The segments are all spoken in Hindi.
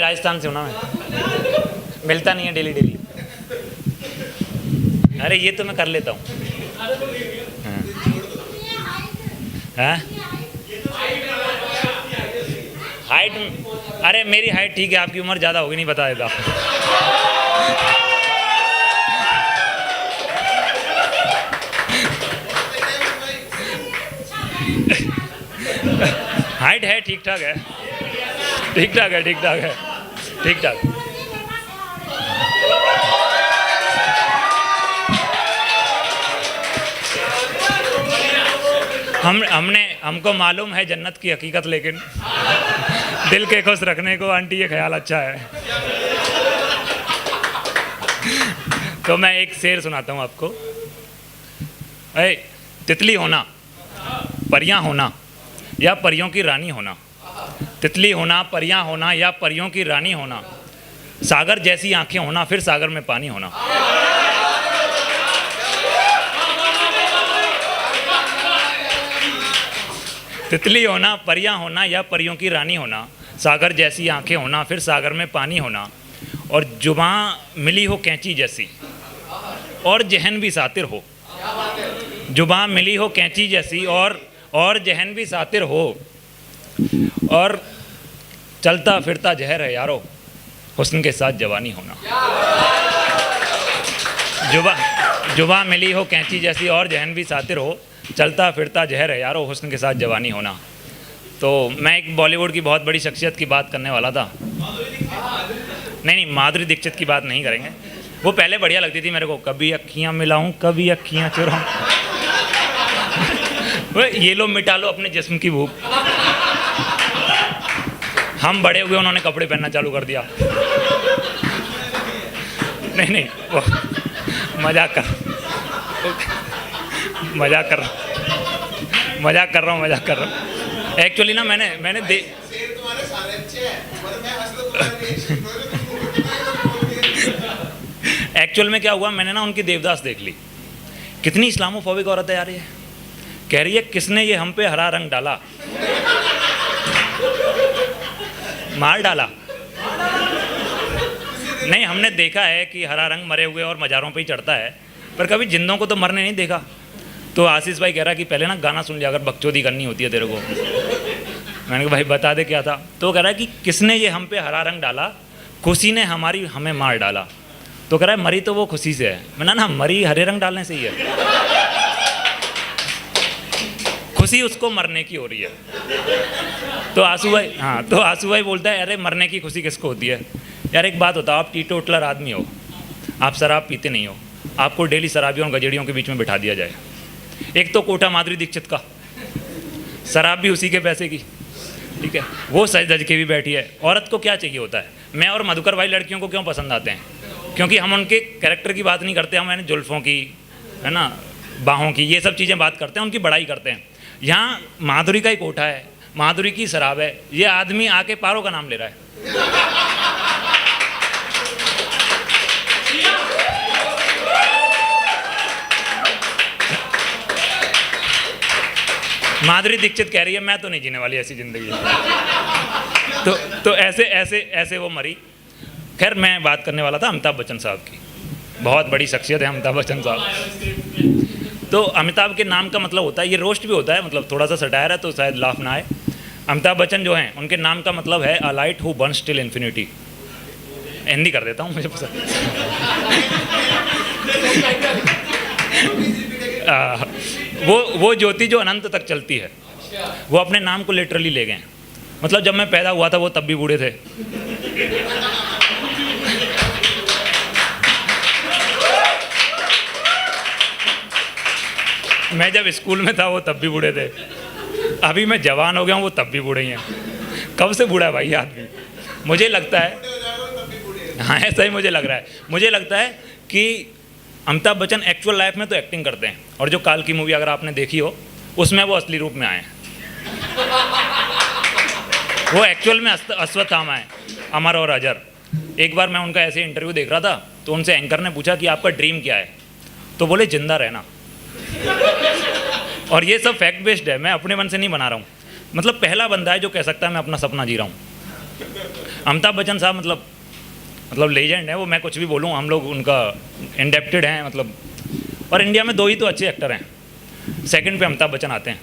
राजस्थान से हूँ ना मैं, मिलता नहीं है डेली डेली। अरे ये तो मैं कर लेता हूँ। हाँ हाइट, अरे मेरी हाइट ठीक है, आपकी उम्र ज़्यादा होगी नहीं बता देता। हाइट है, ठीक ठाक है, ठीक ठाक है, ठीक ठाक है, ठीक ठाक। हमको मालूम है जन्नत की हकीकत, लेकिन दिल के खुश रखने को आंटी ये ख्याल अच्छा है। तो मैं एक शेर सुनाता हूँ आपको। तितली होना, परियां होना या परियों की रानी होना, तितली होना, परियां होना या परियों की रानी होना, सागर जैसी आंखें होना, फिर सागर में पानी होना। तितली होना, परियां होना या परियों की रानी होना, सागर जैसी आंखें होना, फिर सागर में पानी होना, और जुबां मिली हो कैंची जैसी और जहन भी सातिर हो। जुबां मिली हो कैंची जैसी और जहन भी सातिर हो, और चलता फिरता जहर है यारो, हुस्न के साथ जवानी होना। जुबां मिली हो कैंची जैसी और जहन भी सातिर हो, चलता फिरता जहर है यारो, हुस्न के साथ जवानी होना। तो मैं एक बॉलीवुड की बहुत बड़ी शख्सियत की बात करने वाला था। नहीं, माधुरी दीक्षित की बात नहीं करेंगे। वो पहले बढ़िया लगती थी मेरे को, कभी अक्खियाँ मिलाऊं कभी अक्खियाँ चुराऊं, ये लो मिटा लो अपने जिस्म की भूख। हम बड़े हुए, उन्होंने कपड़े पहनना चालू कर दिया। नहीं वो मजाक कर रहा हूँ। एक्चुअली ना मैंने एक्चुअल में क्या हुआ, मैंने ना उनकी देवदास देख ली। कितनी इस्लामोफोबिक औरत है यार ये। कह रही है किसने ये हम पे हरा रंग डाला, मार डाला। नहीं, हमने देखा है कि हरा रंग मरे हुए और मज़ारों पे ही चढ़ता है, पर कभी जिंदों को तो मरने नहीं देखा। तो आशीष भाई कह रहा कि पहले ना गाना सुन लिया, अगर बकचोदी करनी होती है तेरे को। मैंने कहा भाई बता दे क्या था। तो कह रहा है कि किसने ये हम पे हरा रंग डाला, खुशी ने हमें मार डाला। तो कह रहा है मरी तो वो खुशी से है। मैंने ना मरी हरे रंग डालने से ही है, खुशी उसको मरने की हो रही है। तो आंसू भाई बोलता है अरे मरने की खुशी किसको होती है यार। एक बात बताओ, आप टीटोटलर आदमी हो, आप शराब पीते नहीं हो, आपको डेली शराबियों और गजेड़ियों के बीच में बिठा दिया जाए। एक तो कोटा माधुरी दीक्षित का, शराब भी उसी के पैसे की, ठीक है, वो सज धज के भी बैठी है। औरत को क्या चाहिए होता है। मैं और मधुकर भाई लड़कियों को क्यों पसंद आते हैं, क्योंकि हम उनके कैरेक्टर की बात नहीं करते, हम जुल्फ़ों की, है ना, बाहों की, ये सब चीज़ें बात करते हैं, उनकी बड़ाई करते हैं। यहाँ माधुरी का ही कोठा है, माधुरी की शराब है, ये आदमी आके पारो का नाम ले रहा है। माधुरी दीक्षित कह रही है मैं तो नहीं जीने वाली ऐसी जिंदगी। तो ऐसे वो मरी। खैर मैं बात करने वाला था अमिताभ बच्चन साहब की। बहुत बड़ी शख्सियत है अमिताभ बच्चन साहब। तो अमिताभ के नाम का मतलब होता है, ये रोस्ट भी होता है, मतलब थोड़ा सा सटायर है तो शायद लाफ ना आए। अमिताभ बच्चन जो हैं उनके नाम का मतलब है a light who burns till infinity. Hindi कर देता हूँ, मुझे पसंद। वो ज्योति जो अनंत तक चलती है, वो अपने नाम को लिटरली ले गए। मतलब जब मैं पैदा हुआ था वो तब भी बूढ़े थे। मैं जब स्कूल में था वो तब भी बूढ़े थे, अभी मैं जवान हो गया हूँ वो तब भी बूढ़े ही हैं। कब से बूढ़ा है भाई आदमी। मुझे लगता है, हाँ ऐसा ही मुझे लग रहा है। मुझे लगता है कि अमिताभ बच्चन एक्चुअल लाइफ में तो एक्टिंग करते हैं, और जो काल की मूवी अगर आपने देखी हो उसमें वो असली रूप में आए हैं। वो एक्चुअल में अश्वत्थामा है, अमर और अजर। एक बार मैं उनका ऐसे इंटरव्यू देख रहा था तो उनसे एंकर ने पूछा कि आपका ड्रीम क्या है, तो बोले जिंदा रहना। और ये सब फैक्ट बेस्ड है, मैं अपने मन से नहीं बना रहा हूँ। मतलब पहला बंदा है जो कह सकता है मैं अपना सपना जी रहा हूँ। अमिताभ बच्चन साहब मतलब लेजेंड है वो, मैं कुछ भी बोलूँ, हम लोग उनका इंडेप्टेड हैं मतलब। और इंडिया में 2 ही तो अच्छे एक्टर हैं, सेकंड पे अमिताभ बच्चन आते हैं।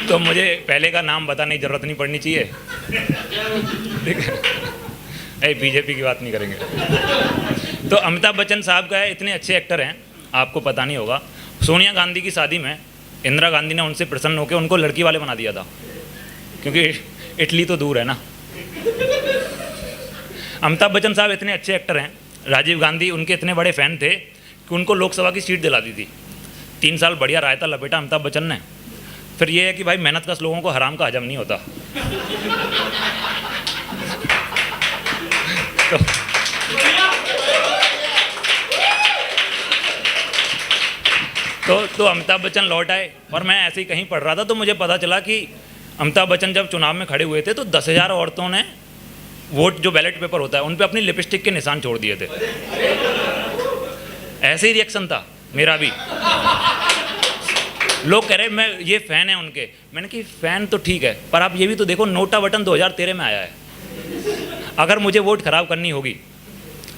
तो मुझे पहले का नाम बताने की ज़रूरत नहीं पड़नी चाहिए, ठीक है, बीजेपी की बात नहीं करेंगे। तो अमिताभ बच्चन साहब का है, इतने अच्छे एक्टर हैं, आपको पता नहीं होगा। सोनिया गांधी की शादी में इंदिरा गांधी ने उनसे प्रसन्न होकर उनको लड़की वाले बना दिया था, क्योंकि इटली तो दूर है ना। अमिताभ बच्चन साहब इतने अच्छे एक्टर हैं, राजीव गांधी उनके इतने बड़े फ़ैन थे कि उनको लोकसभा की सीट दिला दी थी। 3 साल बढ़िया रायता लपेटा अमिताभ बच्चन ने। फिर ये है कि भाई मेहनत कश लोगों को हराम का हजम नहीं होता। तो अमिताभ बच्चन लौट आए, और मैं ऐसे ही कहीं पढ़ रहा था तो मुझे पता चला कि अमिताभ बच्चन जब चुनाव में खड़े हुए थे तो 10,000 औरतों ने वोट, जो बैलेट पेपर होता है, उन पे अपनी लिपस्टिक के निशान छोड़ दिए थे। ऐसे ही रिएक्शन था मेरा भी। लोग कह रहे मैं ये फ़ैन है उनके। मैंने कि फ़ैन तो ठीक है, पर आप ये भी तो देखो, नोटा बटन 2013 में आया है। अगर मुझे वोट खराब करनी होगी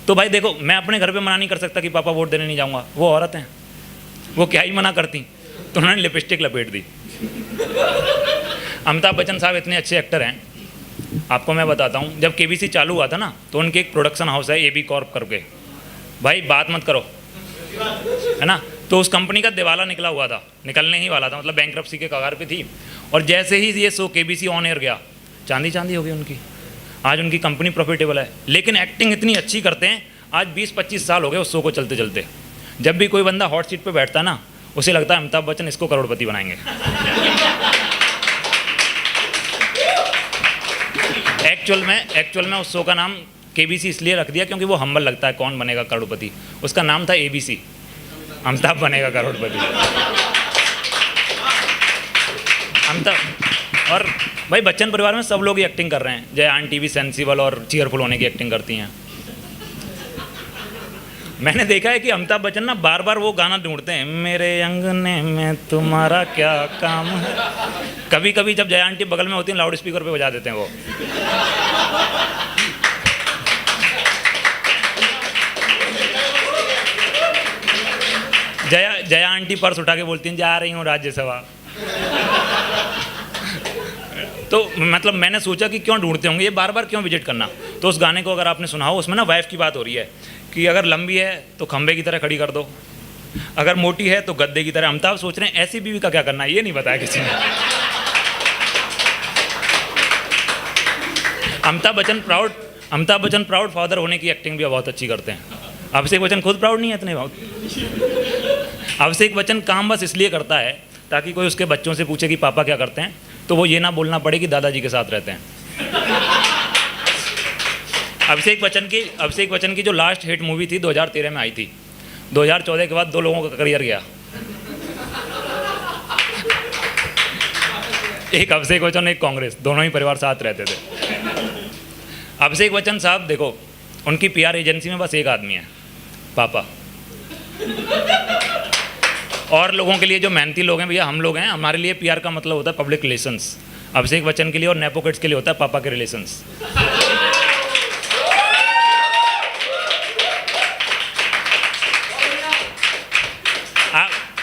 तो भाई देखो, मैं अपने घर पे मना नहीं कर सकता कि पापा वोट देने नहीं जाऊँगा, वो औरत हैं, वो क्या ही मना करती, तो उन्होंने लिपस्टिक लपेट दी। अमिताभ बच्चन साहब इतने अच्छे एक्टर हैं, आपको मैं बताता हूँ, जब केबीसी चालू हुआ था ना, तो उनके एक प्रोडक्शन हाउस है AB कॉर्प करके, भाई बात मत करो, है ना। तो उस कंपनी का दिवाला निकला हुआ था, निकलने ही वाला था, मतलब बैंकरप्सी के कगार पे थी। और जैसे ही ये शो केबीसी ऑन एयर गया, चांदी चांदी हो गई उनकी। आज उनकी कंपनी प्रॉफिटेबल है, लेकिन एक्टिंग इतनी अच्छी करते हैं। आज 20-25 साल हो गए उस शो को चलते चलते। जब भी कोई बंदा हॉट सीट पे बैठता है ना, उसे लगता है अमिताभ बच्चन इसको करोड़पति बनाएंगे। एक्चुअल में उस शो का नाम केबीसी इसलिए रख दिया क्योंकि वो हम्बल लगता है, कौन बनेगा करोड़पति। उसका नाम था ABC, अमिताभ बनेगा करोड़पति। अमिताभ और भाई बच्चन परिवार में सब लोग ही एक्टिंग कर रहे हैं। जय आंटी भी सेंसिबल और चीयरफुल होने की एक्टिंग करती हैं। मैंने देखा है कि अमिताभ बच्चन ना बार बार वो गाना ढूंढते हैं, मेरे अंगने में तुम्हारा क्या काम है। कभी कभी जब जया आंटी बगल में होती हैं, लाउड स्पीकर पे बजा देते हैं वो। जया आंटी पर्स उठा के बोलती हैं, जा रही हूँ राज्यसभा। तो मतलब मैंने सोचा कि क्यों ढूंढते होंगे ये बार बार, क्यों विजिट करना। तो उस गाने को अगर आपने सुना हो, उसमें ना वाइफ की बात हो रही है कि अगर लंबी है तो खंबे की तरह खड़ी कर दो, अगर मोटी है तो गद्दे की तरह। अमिताभ सोच रहे हैं ऐसी बीवी का क्या करना है, ये नहीं बताया किसी ने। अमिताभ बच्चन प्राउड फादर होने की एक्टिंग भी बहुत अच्छी करते हैं। अभिषेक बच्चन खुद प्राउड नहीं है इतने बहुत। अभिषेक बच्चन काम बस इसलिए करता है ताकि कोई उसके बच्चों से पूछे कि पापा क्या करते हैं, तो वो ये ना बोलना पड़े कि दादाजी के साथ रहते हैं। अभिषेक बच्चन की जो लास्ट हिट मूवी थी 2013 में आई थी। 2014 के बाद 2 लोगों का करियर गया। एक अभिषेक बच्चन, एक कांग्रेस, दोनों ही परिवार साथ रहते थे। अभिषेक बच्चन साहब देखो, उनकी PR एजेंसी में बस एक आदमी है, पापा। और लोगों के लिए जो मेहनती लोग हैं भैया, हम लोग हैं, हमारे लिए PR का मतलब होता है पब्लिक रिलेशंस। अभिषेक बच्चन के लिए और नेपो किड्स के लिए होता है पापा के रिलेशंस।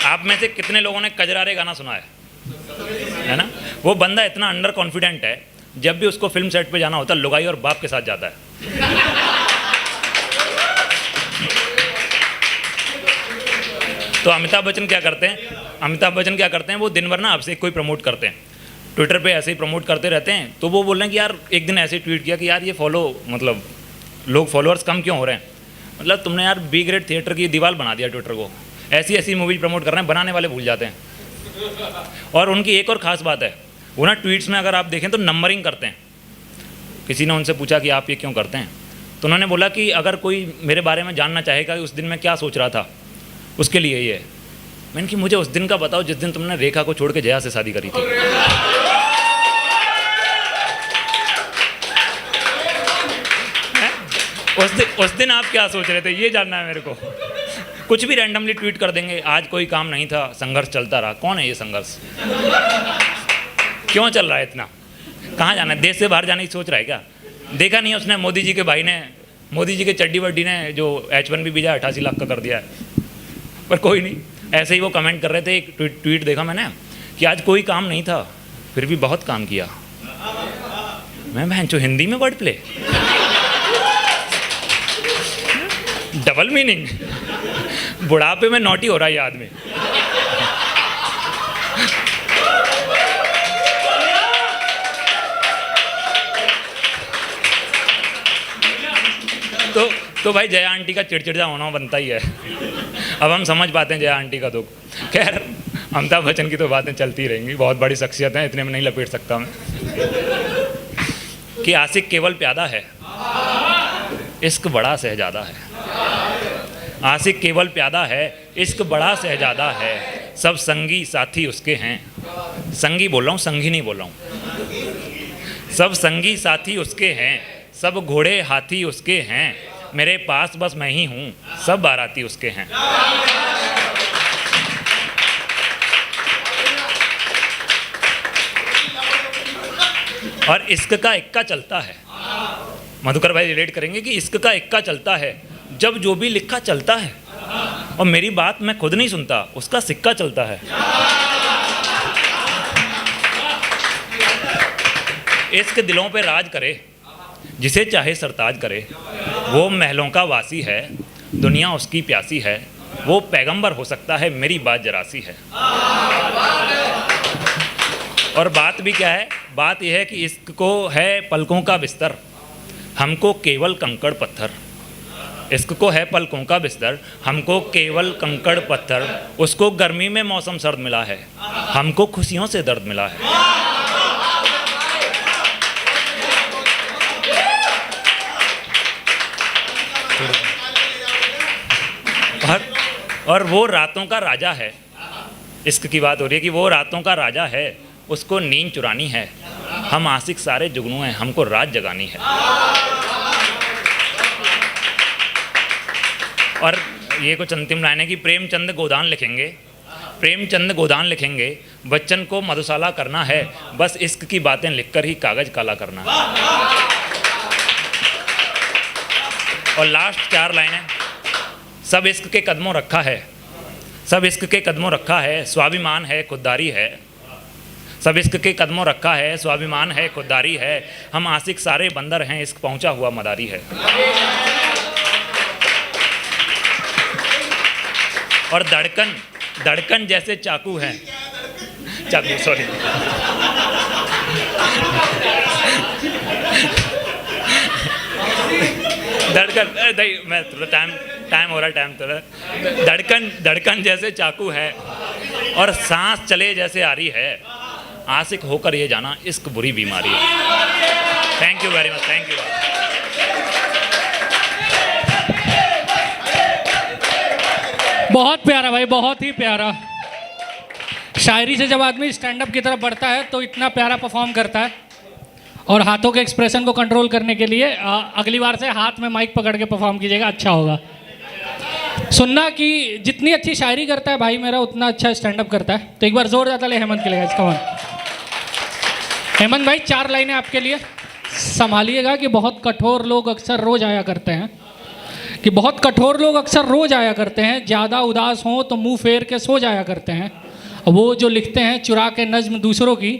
आप में से कितने लोगों ने कजरारे गाना सुना है ना। वो बंदा इतना अंडर कॉन्फिडेंट है, जब भी उसको फिल्म सेट पे जाना होता है लुगाई और बाप के साथ जाता है। तो अमिताभ बच्चन क्या करते हैं, वो दिन भर ना अभिषेक को ही प्रमोट करते हैं। ट्विटर पे ऐसे ही प्रमोट करते रहते हैं। तो वो बोल रहे हैं कि यार, एक दिन ऐसे ट्वीट किया कि यार ये मतलब लोग फॉलोअर्स कम क्यों हो रहे हैं, मतलब तुमने यार B ग्रेड थिएटर की दीवार बना दिया ट्विटर को। ऐसी मूवी प्रमोट कर रहे हैं, बनाने वाले भूल जाते हैं। और उनकी एक और ख़ास बात है, वो ना ट्वीट्स में अगर आप देखें तो नंबरिंग करते हैं। किसी ने उनसे पूछा कि आप ये क्यों करते हैं, तो उन्होंने बोला कि अगर कोई मेरे बारे में जानना चाहेगा कि उस दिन मैं क्या सोच रहा था, उसके लिए ये है। मैंने कि मुझे उस दिन का बताओ जिस दिन तुमने रेखा को छोड़ के जया से शादी करी थी। उस दिन आप क्या सोच रहे थे, ये जानना है मेरे को। कुछ भी रैंडमली ट्वीट कर देंगे, आज कोई काम नहीं था, संघर्ष चलता रहा। कौन है ये संघर्ष? क्यों चल रहा है इतना? कहाँ जाना है? देश से बाहर जाने की सोच रहा है क्या? देखा नहीं है उसने, मोदी जी के भाई ने, मोदी जी के चड्डी वड्डी ने जो H1B वीज़ा 88 लाख का कर दिया है। पर कोई नहीं, ऐसे ही वो कमेंट कर रहे थे। एक ट्वीट देखा मैंने कि आज कोई काम नहीं था फिर भी बहुत काम किया। मैं भैंचो हिंदी में वर्ड प्ले, डबल मीनिंग। बुढ़ापे में नोटी हो रहा है ये आदमी। तो भाई जया आंटी का चिड़चिड़ा होना बनता ही है। अब हम समझ पाते हैं जया आंटी का दुख। खैर, अमिताभ बच्चन की तो बातें चलती रहेंगी, बहुत बड़ी शख्सियत है, इतने में नहीं लपेट सकता मैं। कि आशिक केवल प्यादा है, इश्क बड़ा शहजादा है। आशिक केवल प्यादा है, इश्क बड़ा शहजादा है। सब संगी साथी उसके हैं। संगी बोल रहा हूँ, संगी नहीं बोल रहा हूँ। सब संगी साथी उसके हैं, सब घोड़े हाथी उसके हैं। मेरे पास बस मैं ही हूँ, सब बाराती उसके हैं। और इश्क का इक्का चलता है। मधुकर भाई रिलेट करेंगे कि इश्क का इक्का चलता है। जब जो भी लिखा चलता है, और मेरी बात मैं खुद नहीं सुनता, उसका सिक्का चलता है। इश्क दिलों पे राज करे, जिसे चाहे सरताज करे। वो महलों का वासी है, दुनिया उसकी प्यासी है। वो पैगंबर हो सकता है, मेरी बात जरासी है। और बात भी क्या है? बात यह है कि इश्क को है पलकों का बिस्तर, हमको केवल कंकड़ पत्थर। इश्क को है पलकों का बिस्तर, हमको केवल कंकड़ पत्थर। उसको गर्मी में मौसम सर्द मिला है, हमको खुशियों से दर्द मिला है। और वो रातों का राजा है। इश्क की बात हो रही है कि वो रातों का राजा है, उसको नींद चुरानी है। हम आशिक सारे जुगनू हैं, हमको रात जगानी है। और ये कुछ अंतिम लाइन है कि प्रेमचंद गोदान लिखेंगे, प्रेमचंद गोदान लिखेंगे। बच्चन को मधुशाला करना है, बस इश्क की बातें लिखकर ही कागज काला करना है। और लास्ट 4 लाइनें। सब इश्क के कदमों रखा है, सब इश्क के कदमों रखा है। स्वाभिमान है, खुददारी है। सब इश्क के कदमों रखा है, स्वाभिमान है, खुददारी है। हम आशिक सारे बंदर हैं, इश्क पहुंचा हुआ मदारी है। और धड़कन, धड़कन जैसे चाकू है, चाकू सॉरी, धड़कन, मैं थोड़ा टाइम हो रहा है, टाइम थोड़ा। धड़कन, धड़कन जैसे चाकू है, और सांस चले जैसे आ रही है। आशिक होकर ये जाना, इश्क बुरी बीमारी है। Thank you very much, thank you. बहुत प्यारा भाई, बहुत ही प्यारा। शायरी से जब आदमी स्टैंड अप की तरफ बढ़ता है तो इतना प्यारा परफॉर्म करता है। और हाथों के एक्सप्रेशन को कंट्रोल करने के लिए अगली बार से हाथ में माइक पकड़ के परफॉर्म कीजिएगा, अच्छा होगा। सुनना कि जितनी अच्छी शायरी करता है भाई मेरा, उतना अच्छा स्टैंड अप करता है। तो एक बार जोरदार ताली हेमंत के लिए, इसका वन। हेमंत भाई 4 लाइनें आपके लिए। संभालिएगा कि बहुत कठोर लोग अक्सर रोज आया करते हैं, कि बहुत कठोर लोग अक्सर रोज आया करते हैं। ज़्यादा उदास हों तो मुंह फेर के सो जाया करते हैं। वो जो लिखते हैं चुरा के नज्म दूसरों की,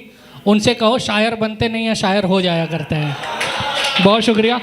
उनसे कहो शायर बनते नहीं हैं, शायर हो जाया करते हैं। बहुत शुक्रिया।